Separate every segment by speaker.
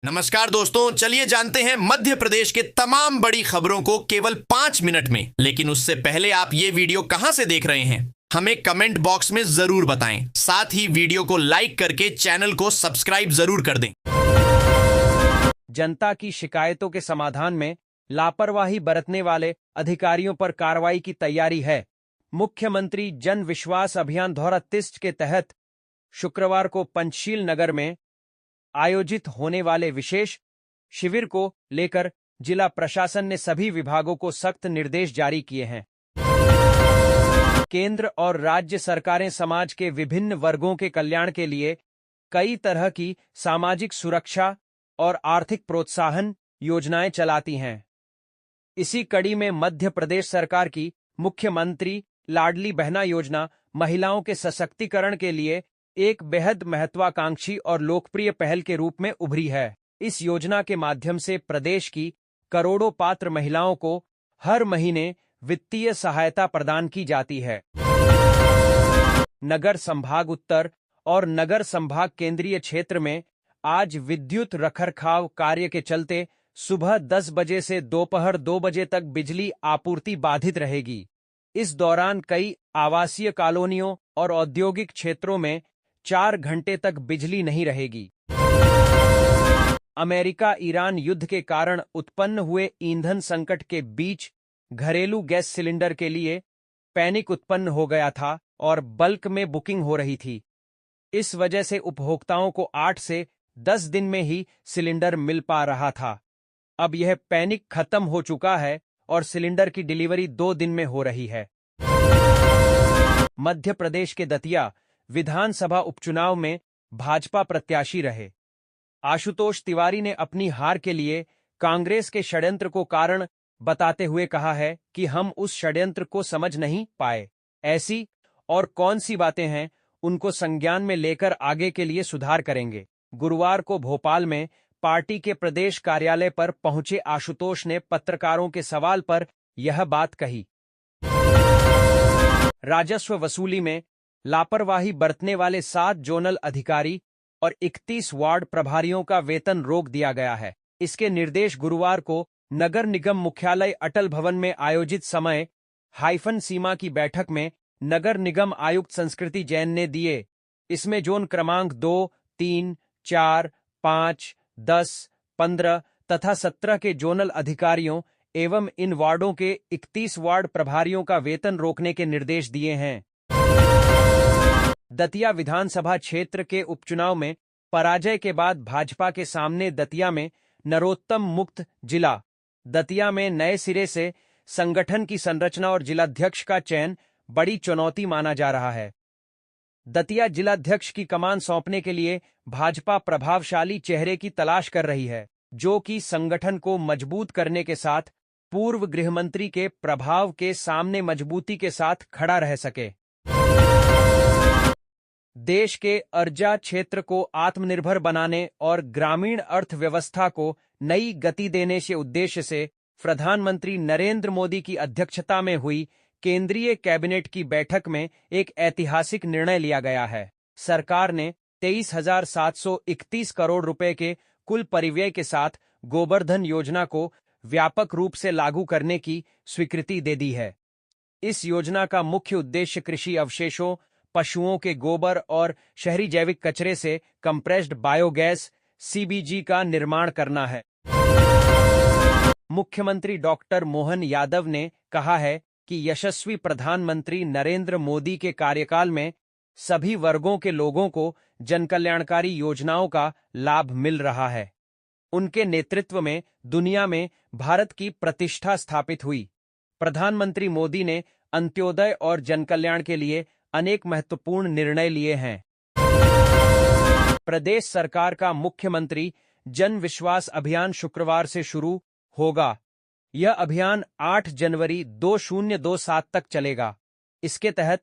Speaker 1: नमस्कार दोस्तों, चलिए जानते हैं मध्य प्रदेश के तमाम बड़ी खबरों को केवल 5 मिनट में। लेकिन उससे पहले आप ये वीडियो कहां से देख रहे हैं हमें कमेंट बॉक्स में जरूर बताएं। साथ ही वीडियो को लाइक करके चैनल को सब्सक्राइब जरूर कर दें।
Speaker 2: जनता की शिकायतों के समाधान में लापरवाही बरतने वाले अधिकारियों पर कार्रवाई की तैयारी है। मुख्यमंत्री जन विश्वास अभियान 2023 के तहत शुक्रवार को पंचशील नगर में आयोजित होने वाले विशेष शिविर को लेकर जिला प्रशासन ने सभी विभागों को सख्त निर्देश जारी किए हैं। केंद्र और राज्य सरकारें समाज के विभिन्न वर्गों के कल्याण के लिए कई तरह की सामाजिक सुरक्षा और आर्थिक प्रोत्साहन योजनाएं चलाती हैं। इसी कड़ी में मध्य प्रदेश सरकार की मुख्यमंत्री लाडली बहना योजना महिलाओं के सशक्तिकरण के लिए एक बेहद महत्वाकांक्षी और लोकप्रिय पहल के रूप में उभरी है। इस योजना के माध्यम से प्रदेश की करोड़ों पात्र महिलाओं को हर महीने वित्तीय सहायता प्रदान की जाती है। नगर संभाग उत्तर और नगर संभाग केंद्रीय क्षेत्र में आज विद्युत रखरखाव कार्य के चलते सुबह 10 बजे से दोपहर 2 बजे तक बिजली आपूर्ति बाधित रहेगी। इस दौरान कई आवासीय कॉलोनियों और औद्योगिक क्षेत्रों में 4 घंटे तक बिजली नहीं रहेगी। अमेरिका ईरान युद्ध के कारण उत्पन्न हुए ईंधन संकट के बीच घरेलू गैस सिलेंडर के लिए पैनिक उत्पन्न हो गया था और बल्क में बुकिंग हो रही थी। इस वजह से उपभोक्ताओं को 8 से 10 दिन में ही सिलेंडर मिल पा रहा था। अब यह पैनिक खत्म हो चुका है और सिलेंडर की डिलीवरी 2 दिन में हो रही है। मध्य प्रदेश के दतिया विधानसभा उपचुनाव में भाजपा प्रत्याशी रहे आशुतोष तिवारी ने अपनी हार के लिए कांग्रेस के षड्यंत्र को कारण बताते हुए कहा है कि हम उस षड्यंत्र को समझ नहीं पाए। ऐसी और कौन सी बातें हैं, उनको संज्ञान में लेकर आगे के लिए सुधार करेंगे। गुरुवार को भोपाल में पार्टी के प्रदेश कार्यालय पर पहुंचे आशुतोष ने पत्रकारों के सवाल पर यह बात कही। राजस्व वसूली में लापरवाही बरतने वाले 7 जोनल अधिकारी और 31 वार्ड प्रभारियों का वेतन रोक दिया गया है। इसके निर्देश गुरुवार को नगर निगम मुख्यालय अटल भवन में आयोजित समय हाइफन सीमा की बैठक में नगर निगम आयुक्त संस्कृति जैन ने दिए। इसमें जोन क्रमांक 2, 3, 4, 5, 10, 15 तथा 17 के जोनल अधिकारियों एवं इन वार्डों के 31 वार्ड प्रभारियों का वेतन रोकने के निर्देश दिए हैं। दतिया विधानसभा क्षेत्र के उपचुनाव में पराजय के बाद भाजपा के सामने दतिया में नरोत्तम मुक्त जिला दतिया में नए सिरे से संगठन की संरचना और जिलाध्यक्ष का चयन बड़ी चुनौती माना जा रहा है। दतिया जिलाध्यक्ष की कमान सौंपने के लिए भाजपा प्रभावशाली चेहरे की तलाश कर रही है, जो कि संगठन को मजबूत करने के साथ पूर्व गृहमंत्री के प्रभाव के सामने मजबूती के साथ खड़ा रह सके। देश के अर्जा क्षेत्र को आत्मनिर्भर बनाने और ग्रामीण अर्थव्यवस्था को नई गति देने के उद्देश्य से प्रधानमंत्री नरेंद्र मोदी की अध्यक्षता में हुई केंद्रीय कैबिनेट की बैठक में एक ऐतिहासिक निर्णय लिया गया है। सरकार ने 23,731 करोड़ रुपए के कुल परिव्यय के साथ गोबर्धन योजना को व्यापक रूप से लागू करने की स्वीकृति दे दी है। इस योजना का मुख्य उद्देश्य कृषि अवशेषों, पशुओं के गोबर और शहरी जैविक कचरे से कंप्रेस्ड बायोगैस सीबीजी का निर्माण करना है। मुख्यमंत्री डॉक्टर मोहन यादव ने कहा है कि यशस्वी प्रधानमंत्री नरेंद्र मोदी के कार्यकाल में सभी वर्गों के लोगों को जनकल्याणकारी योजनाओं का लाभ मिल रहा है। उनके नेतृत्व में दुनिया में भारत की प्रतिष्ठा स्थापित हुई। प्रधानमंत्री मोदी ने अंत्योदय और जनकल्याण के लिए अनेक महत्वपूर्ण निर्णय लिए हैं। प्रदेश सरकार का मुख्यमंत्री जन विश्वास अभियान शुक्रवार से शुरू होगा। यह अभियान 8 जनवरी 2027 तक चलेगा। इसके तहत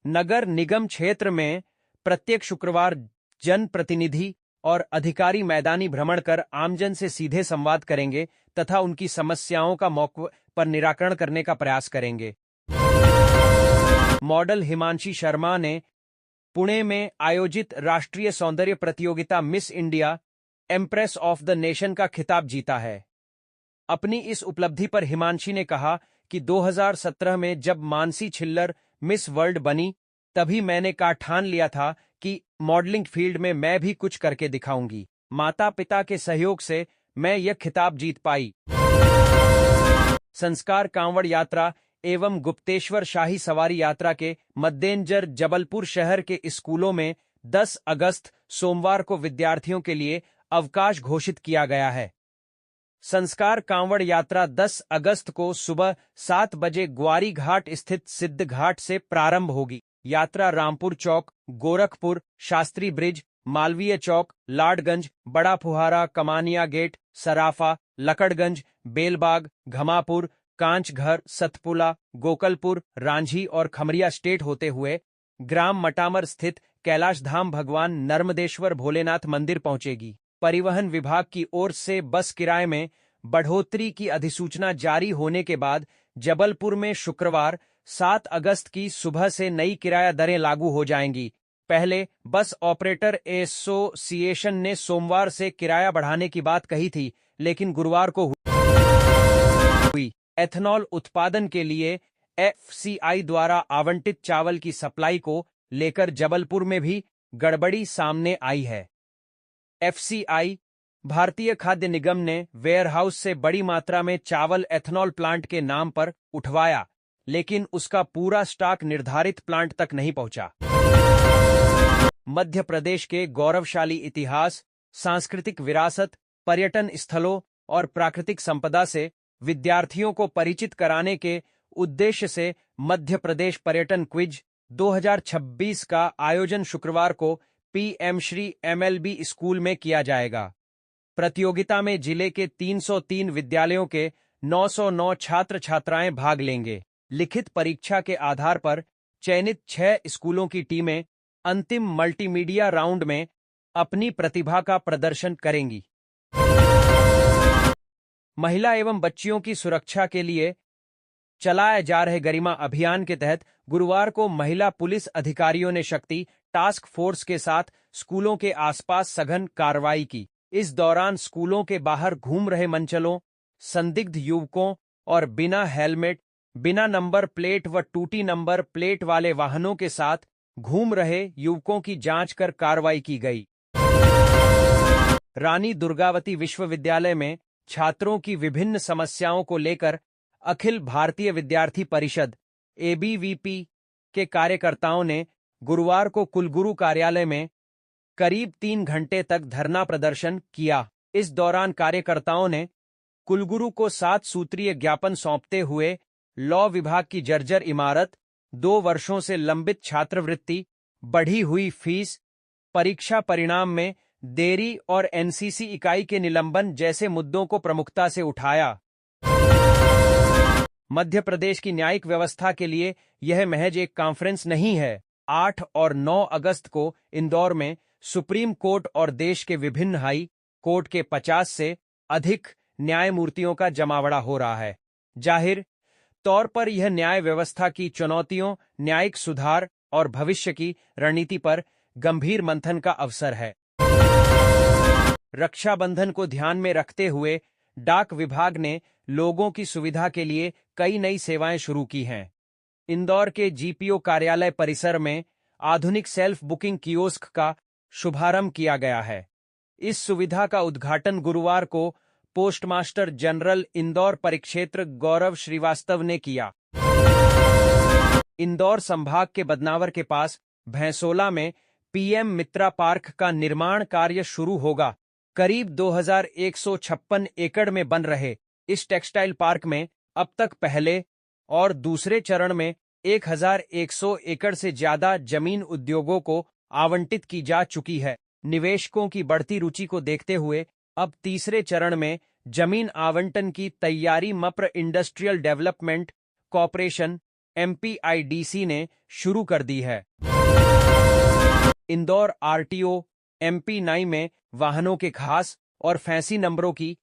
Speaker 2: नगर निगम क्षेत्र में प्रत्येक शुक्रवार जनप्रतिनिधि और अधिकारी मैदानी भ्रमण कर आमजन से सीधे संवाद करेंगे तथा उनकी समस्याओं का मौके पर निराकरण करने का प्रयास करेंगे। मॉडल हिमांशी शर्मा ने पुणे में आयोजित राष्ट्रीय सौंदर्य प्रतियोगिता miss India empress of the nation का खिताब जीता है। अपनी इस उपलब्धि पर हिमांशी ने कहा कि 2017 में जब मानसी छिल्लर मिस वर्ल्ड बनी, तभी मैंने ठान लिया था कि मॉडलिंग फील्ड में मैं भी कुछ करके दिखाऊंगी। माता पिता के सहयोग से मैं यह खिताब जीत पाई। संस्कार कांवड़ यात्रा एवं गुप्तेश्वर शाही सवारी यात्रा के मद्देनजर जबलपुर शहर के स्कूलों में 10 अगस्त सोमवार को विद्यार्थियों के लिए अवकाश घोषित किया गया है। संस्कार कांवड़ यात्रा 10 अगस्त को सुबह 7 बजे ग्वारी घाट स्थित सिद्ध घाट से प्रारंभ होगी। यात्रा रामपुर चौक, गोरखपुर, शास्त्री ब्रिज, मालवीय चौक, लाडगंज, बड़ा फुहारा, कमानिया गेट, सराफा, लकड़गंज, बेलबाग, घमापुर, कांचघर, सतपुला, गोकलपुर, रांझी और खमरिया स्टेट होते हुए ग्राम मटामर स्थित कैलाश धाम भगवान नर्मदेश्वर भोलेनाथ मंदिर पहुंचेगी। परिवहन विभाग की ओर से बस किराए में बढ़ोतरी की अधिसूचना जारी होने के बाद जबलपुर में शुक्रवार 7 अगस्त की सुबह से नई किराया दरें लागू हो जाएंगी। पहले बस ऑपरेटर एसोसिएशन ने सोमवार से किराया बढ़ाने की बात कही थी, लेकिन गुरुवार को हुई एथनॉल उत्पादन के लिए एफसीआई द्वारा आवंटित चावल की सप्लाई को लेकर जबलपुर में भी गड़बड़ी सामने आई है। एफसीआई भारतीय खाद्य निगम ने वेयरहाउस से बड़ी मात्रा में चावल एथनॉल प्लांट के नाम पर उठवाया, लेकिन उसका पूरा स्टॉक निर्धारित प्लांट तक नहीं पहुंचा। मध्य प्रदेश के गौरवशाली इतिहास, सांस्कृतिक विरासत, पर्यटन स्थलों और प्राकृतिक संपदा से विद्यार्थियों को परिचित कराने के उद्देश्य से मध्य प्रदेश पर्यटन क्विज 2026 का आयोजन शुक्रवार को पीएम श्री एमएलबी स्कूल में किया जाएगा। प्रतियोगिता में जिले के 303 विद्यालयों के 909 छात्र छात्राएं भाग लेंगे। लिखित परीक्षा के आधार पर चयनित 6 स्कूलों की टीमें अंतिम मल्टीमीडिया राउंड में अपनी प्रतिभा का प्रदर्शन करेंगी। महिला एवं बच्चियों की सुरक्षा के लिए चलाए जा रहे गरिमा अभियान के तहत गुरुवार को महिला पुलिस अधिकारियों ने शक्ति टास्क फोर्स के साथ स्कूलों के आसपास सघन कार्रवाई की। इस दौरान स्कूलों के बाहर घूम रहे मनचलों, संदिग्ध युवकों और बिना हेलमेट, बिना नंबर प्लेट व टूटी नंबर प्लेट वाले वाहनों के साथ घूम रहे युवकों की जांच कर कार्रवाई की गई। रानी दुर्गावती विश्वविद्यालय में छात्रों की विभिन्न समस्याओं को लेकर अखिल भारतीय विद्यार्थी परिषद एबीवीपी के कार्यकर्ताओं ने गुरुवार को कुलगुरु कार्यालय में करीब 3 घंटे तक धरना प्रदर्शन किया। इस दौरान कार्यकर्ताओं ने कुलगुरु को 7 सूत्रीय ज्ञापन सौंपते हुए लॉ विभाग की जर्जर इमारत, 2 वर्षों से लंबित छात्रवृत्ति, बढ़ी हुई फीस, परीक्षा परिणाम में देरी और एनसीसी इकाई के निलंबन जैसे मुद्दों को प्रमुखता से उठाया। मध्य प्रदेश की न्यायिक व्यवस्था के लिए यह महज एक कॉन्फ्रेंस नहीं है। 8 और 9 अगस्त को इंदौर में सुप्रीम कोर्ट और देश के विभिन्न हाई कोर्ट के 50 से अधिक न्यायमूर्तियों का जमावड़ा हो रहा है। जाहिर तौर पर यह न्याय व्यवस्था की चुनौतियों, न्यायिक सुधार और भविष्य की रणनीति पर गंभीर मंथन का अवसर है। रक्षाबंधन को ध्यान में रखते हुए डाक विभाग ने लोगों की सुविधा के लिए कई नई सेवाएं शुरू की हैं। इंदौर के जीपीओ कार्यालय परिसर में आधुनिक सेल्फ बुकिंग कियोस्क का शुभारंभ किया गया है। इस सुविधा का उद्घाटन गुरुवार को पोस्टमास्टर जनरल इंदौर परिक्षेत्र गौरव श्रीवास्तव ने किया। इंदौर संभाग के बदनावर के पास भैंसोला में पीएम मित्रा पार्क का निर्माण कार्य शुरू होगा। करीब 2156 एकड़ में बन रहे इस टेक्सटाइल पार्क में अब तक पहले और दूसरे चरण में 1100 एकड़ से ज्यादा जमीन उद्योगों को आवंटित की जा चुकी है। निवेशकों की बढ़ती रुचि को देखते हुए अब तीसरे चरण में जमीन आवंटन की तैयारी मप्र इंडस्ट्रियल डेवलपमेंट कॉर्पोरेशन एमपीआईडीसी ने शुरू कर दी है। इंदौर आरटीओ MP9 में वाहनों के खास और फैंसी नंबरों की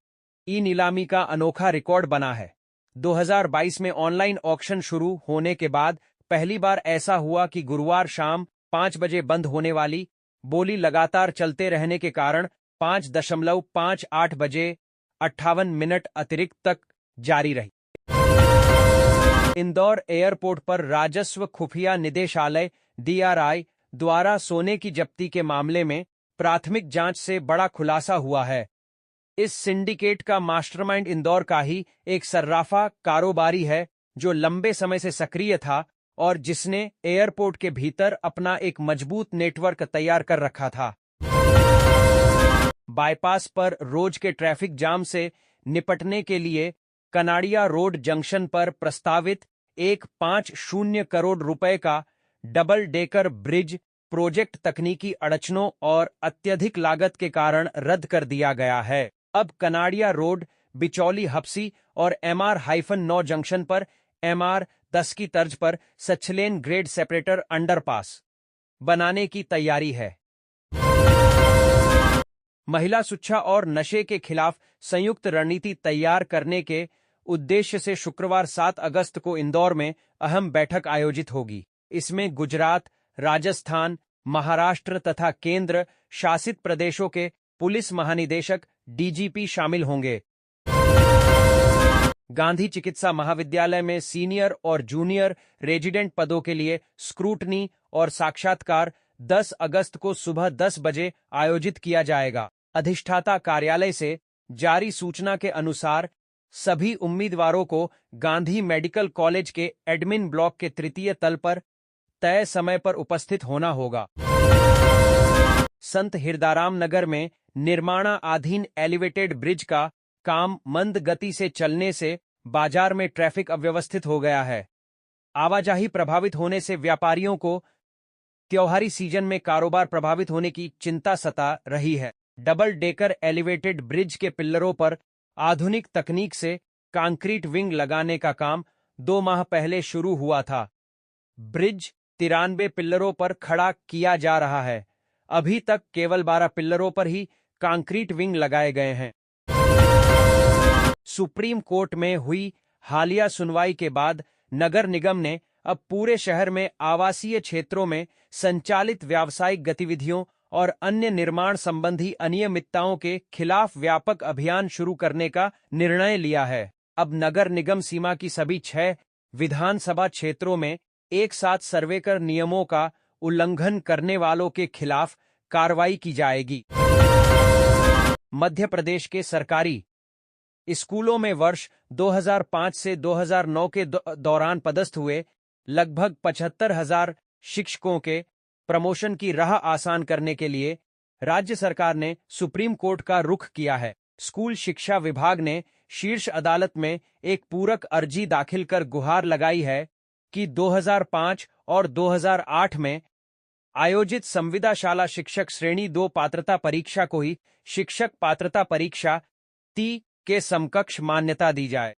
Speaker 2: ई नीलामी का अनोखा रिकॉर्ड बना है। 2022 में ऑनलाइन ऑक्शन शुरू होने के बाद पहली बार ऐसा हुआ कि गुरुवार शाम 5 बजे बंद होने वाली बोली लगातार चलते रहने के कारण 5:58 बजे 58 मिनट अतिरिक्त तक जारी रही। इंदौर एयरपोर्ट पर राजस्व खुफिया निदेशालय DRI द्वारा सोने की जब्ती के मामले में प्राथमिक जांच से बड़ा खुलासा हुआ है। इस सिंडिकेट का मास्टरमाइंड इंदौर का ही एक सर्राफा कारोबारी है जो लंबे समय से सक्रिय था और जिसने एयरपोर्ट के भीतर अपना एक मजबूत नेटवर्क तैयार कर रखा था। बाईपास पर रोज के ट्रैफिक जाम से निपटने के लिए कनाड़िया रोड जंक्शन पर प्रस्तावित एक 50 करोड़ रुपए का डबल डेकर ब्रिज प्रोजेक्ट तकनीकी अड़चनों और अत्यधिक लागत के कारण रद्द कर दिया गया है। अब कनाड़िया रोड बिचौली हप्सी और MR-9 जंक्शन पर MR-10 की तर्ज पर 6 लेन ग्रेड सेपरेटर अंडरपास बनाने की तैयारी है। महिला सुरक्षा और नशे के खिलाफ संयुक्त रणनीति तैयार करने के उद्देश्य से शुक्रवार 7 अगस्त को इंदौर में अहम बैठक आयोजित होगी। इसमें गुजरात, राजस्थान, महाराष्ट्र तथा केंद्र शासित प्रदेशों के पुलिस महानिदेशक DGP शामिल होंगे। गांधी चिकित्सा महाविद्यालय में सीनियर और जूनियर रेजिडेंट पदों के लिए स्क्रूटनी और साक्षात्कार 10 अगस्त को सुबह 10 बजे आयोजित किया जाएगा। अधिष्ठाता कार्यालय से जारी सूचना के अनुसार सभी उम्मीदवारों को गांधी मेडिकल कॉलेज के एडमिन ब्लॉक के तृतीय तल पर तय समय पर उपस्थित होना होगा। संत हिरदाराम नगर में निर्माणाधीन एलिवेटेड ब्रिज का काम मंद गति से चलने से बाजार में ट्रैफिक अव्यवस्थित हो गया है। आवाजाही प्रभावित होने से व्यापारियों को त्योहारी सीजन में कारोबार प्रभावित होने की चिंता सता रही है। डबल डेकर एलिवेटेड ब्रिज के पिल्लरों पर आधुनिक तकनीक से कंक्रीट विंग लगाने का काम 2 माह पहले शुरू हुआ था। ब्रिज 93 पिल्लरों पर खड़ा किया जा रहा है। अभी तक केवल 12 पिल्लरों पर ही कंक्रीट विंग लगाए गए हैं। सुप्रीम कोर्ट में हुई हालिया सुनवाई के बाद नगर निगम ने अब पूरे शहर में आवासीय क्षेत्रों में संचालित व्यावसायिक गतिविधियों और अन्य निर्माण संबंधी अनियमितताओं के खिलाफ व्यापक अभियान शुरू करने का निर्णय लिया है। अब नगर निगम सीमा की सभी 6 विधानसभा क्षेत्रों में एक साथ सर्वे कर नियमों का उल्लंघन करने वालों के खिलाफ कार्रवाई की जाएगी। मध्य प्रदेश के सरकारी स्कूलों में वर्ष 2005 से 2009 के दौरान पदस्थ हुए लगभग 75,000 शिक्षकों के प्रमोशन की राह आसान करने के लिए राज्य सरकार ने सुप्रीम कोर्ट का रुख किया है। स्कूल शिक्षा विभाग ने शीर्ष अदालत में एक पूरक अर्जी दाखिल कर गुहार लगाई है कि 2005 और 2008 में आयोजित संविदा शाला शिक्षक श्रेणी 2 पात्रता परीक्षा को ही शिक्षक पात्रता परीक्षा टी के समकक्ष मान्यता दी जाए।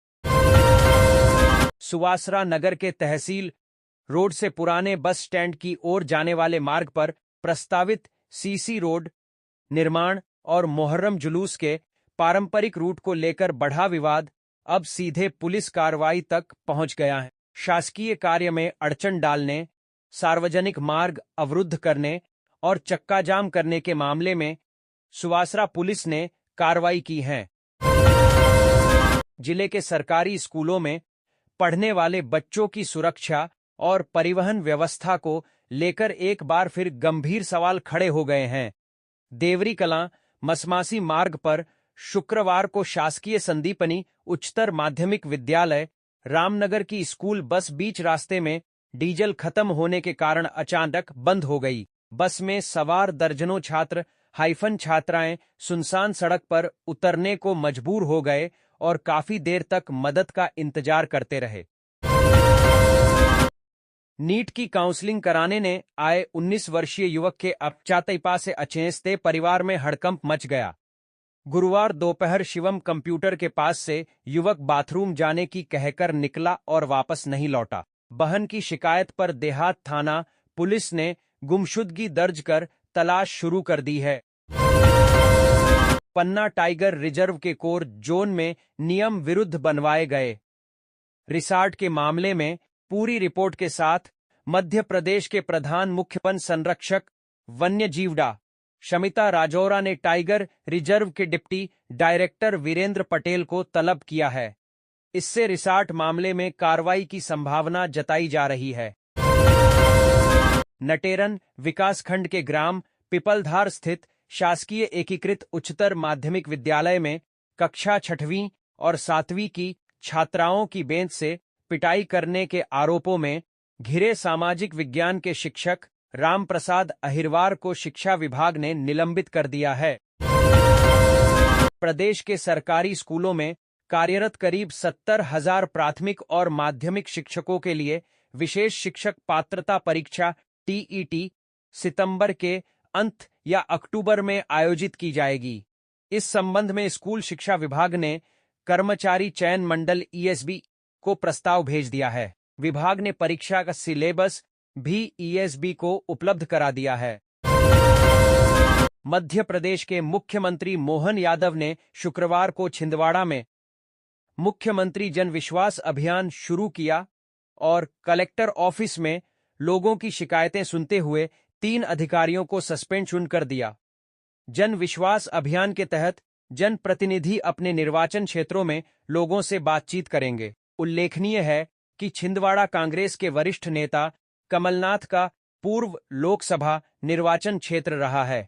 Speaker 2: सुवासरा नगर के तहसील रोड से पुराने बस स्टैंड की ओर जाने वाले मार्ग पर प्रस्तावित CC रोड निर्माण और मोहर्रम जुलूस के पारंपरिक रूट को लेकर बढ़ा विवाद अब सीधे पुलिस कार्रवाई तक पहुंच गया है। शासकीय कार्य में अड़चन डालने, सार्वजनिक मार्ग अवरुद्ध करने और चक्काजाम करने के मामले में सुवासरा पुलिस ने कार्रवाई की है। जिले के सरकारी स्कूलों में पढ़ने वाले बच्चों की सुरक्षा और परिवहन व्यवस्था को लेकर एक बार फिर गंभीर सवाल खड़े हो गए हैं। देवरी कलां मसमासी मार्ग पर शुक्रवार को शासकीय संदीपनी उच्चतर माध्यमिक विद्यालय रामनगर की स्कूल बस बीच रास्ते में डीजल खत्म होने के कारण अचानक बंद हो गई। बस में सवार दर्जनों छात्र छात्राएं सुनसान सड़क पर उतरने को मजबूर हो गए और काफी देर तक मदद का इंतजार करते रहे। नीट की काउंसलिंग कराने ने आए 19 वर्षीय युवक के अपचातईपा से अचेंचते परिवार में हड़कंप मच गया। गुरुवार दोपहर शिवम कंप्यूटर के पास से युवक बाथरूम जाने की कहकर निकला और वापस नहीं लौटा। बहन की शिकायत पर देहात थाना पुलिस ने गुमशुदगी दर्ज कर तलाश शुरू कर दी है। पन्ना टाइगर रिजर्व के कोर जोन में नियम विरुद्ध बनवाए गए रिसॉर्ट के मामले में पूरी रिपोर्ट के साथ मध्य प्रदेश के प्रधान मुख्य वन संरक्षक वन्यजीव डा शमिता राजौरा ने टाइगर रिजर्व के डिप्टी डायरेक्टर वीरेंद्र पटेल को तलब किया है। इससे रिसार्ट मामले में कार्रवाई की संभावना जताई जा रही है। नटेरन विकासखंड के ग्राम पिपलधार स्थित शासकीय एकीकृत उच्चतर माध्यमिक विद्यालय में कक्षा 6वीं और 7वीं की छात्राओं की बेंच से पिटाई करने के आरोपों में घिरे सामाजिक विज्ञान के शिक्षक राम प्रसाद अहिरवार को शिक्षा विभाग ने निलंबित कर दिया है। प्रदेश के सरकारी स्कूलों में कार्यरत करीब 70,000 प्राथमिक और माध्यमिक शिक्षकों के लिए विशेष शिक्षक पात्रता परीक्षा टीईटी सितंबर के अंत या अक्टूबर में आयोजित की जाएगी। इस संबंध में स्कूल शिक्षा विभाग ने कर्मचारी चयन मंडल ईएसबी को प्रस्ताव भेज दिया है। विभाग ने परीक्षा का सिलेबस भी ईएसबी को उपलब्ध करा दिया है। मध्य प्रदेश के मुख्यमंत्री मोहन यादव ने शुक्रवार को छिंदवाड़ा में मुख्यमंत्री जन विश्वास अभियान शुरू किया और कलेक्टर ऑफिस में लोगों की शिकायतें सुनते हुए 3 अधिकारियों को सस्पेंड कर दिया। जन विश्वास अभियान के तहत जनप्रतिनिधि अपने निर्वाचन क्षेत्रों में लोगों से बातचीत करेंगे। उल्लेखनीय है कि छिंदवाड़ा कांग्रेस के वरिष्ठ नेता कमलनाथ का पूर्व लोकसभा निर्वाचन क्षेत्र रहा है।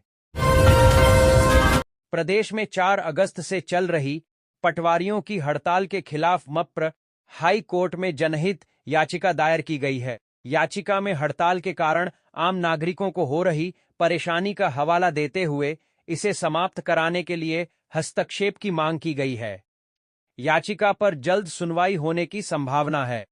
Speaker 2: प्रदेश में 4 अगस्त से चल रही पटवारियों की हड़ताल के खिलाफ मप्र हाई कोर्ट में जनहित याचिका दायर की गई है। याचिका में हड़ताल के कारण आम नागरिकों को हो रही परेशानी का हवाला देते हुए इसे समाप्त कराने के लिए हस्तक्षेप की मांग की गई है। याचिका पर जल्द सुनवाई होने की संभावना है।